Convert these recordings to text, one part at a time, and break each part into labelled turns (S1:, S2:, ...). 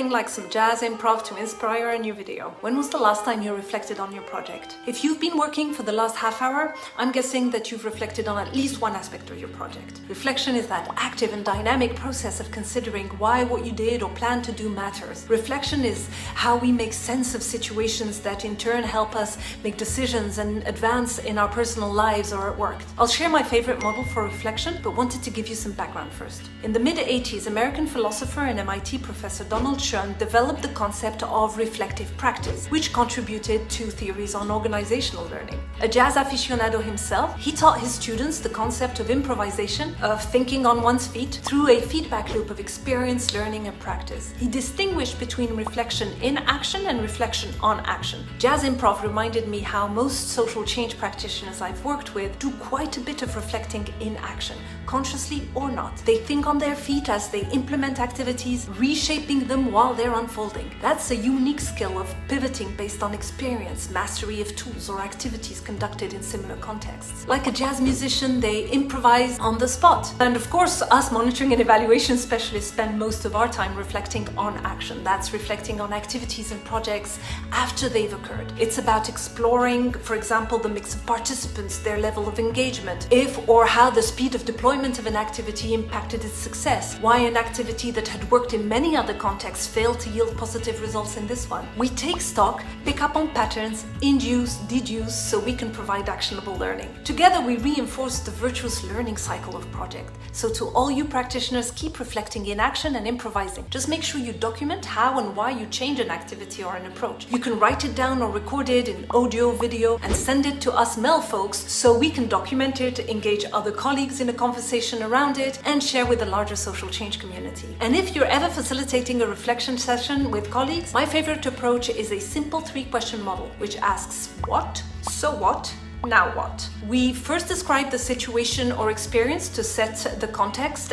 S1: nothing like some jazz improv to inspire a new video. When was the last time you reflected on your project? If you've been working for the last half hour, I'm guessing that you've reflected on at least one aspect of your project. Reflection is that active and dynamic process of considering why what you did or plan to do matters. Reflection is how we make sense of situations that in turn help us make decisions and advance in our personal lives or at work. I'll share my favorite model for reflection, but wanted to give you some background first. In the mid-80s, American philosopher and MIT professor Schön developed the concept of reflective practice, which contributed to theories on organizational learning. A jazz aficionado himself, he taught his students the concept of improvisation, of thinking on one's feet, through a feedback loop of experience, learning, and practice. He distinguished between reflection in action and reflection on action. Jazz improv reminded me how most social change practitioners I've worked with do quite a bit of reflecting in action, consciously or not. They think on their feet as they implement activities, reshaping them while they're unfolding. That's a unique skill of pivoting based on experience, mastery of tools or activities conducted in similar contexts. Like a jazz musician, they improvise on the spot. And of course, us monitoring and evaluation specialists spend most of our time reflecting on action. That's reflecting on activities and projects after they've occurred. It's about exploring, for example, the mix of participants, their level of engagement, if or how the speed of deployment of an activity impacted its success, why an activity that had worked in many other contexts failed to yield positive results in this one. We take stock, pick up on patterns, induce, deduce, so we can provide actionable learning. Together we reinforce the virtuous learning cycle of project. So to all you practitioners, keep reflecting in action and improvising. Just make sure you document how and why you change an activity or an approach. You can write it down or record it in audio, video, and send it to us Mel folks so we can document it, engage other colleagues in a conversation around it, and share with the larger social change community. And if you're ever facilitating a reflection session with colleagues, my favorite approach is a simple 3-question model, which asks what, so what, now what? We first describe the situation or experience to set the context,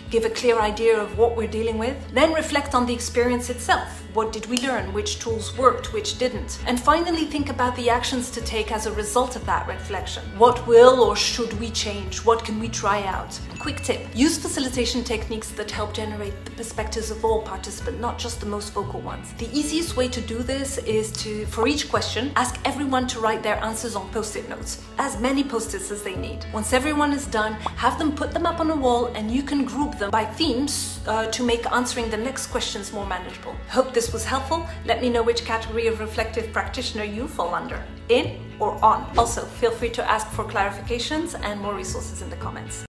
S1: give a clear idea of what we're dealing with, then reflect on the experience itself. What did we learn? Which tools worked? Which didn't? And finally think about the actions to take as a result of that reflection. What will or should we change? What can we try out? Quick tip: use facilitation techniques that help generate the perspectives of all participants, not just the most vocal ones. The easiest way to do this is to, for each question, ask everyone to write their answers on post-it notes, as many post-its as they need. Once everyone is done, have them put them up on a wall, and you can group them by themes to make answering the next questions more manageable. Hope this was helpful. Let me know which category of reflective practitioner you fall under, in or on. Also, feel free to ask for clarifications and more resources in the comments.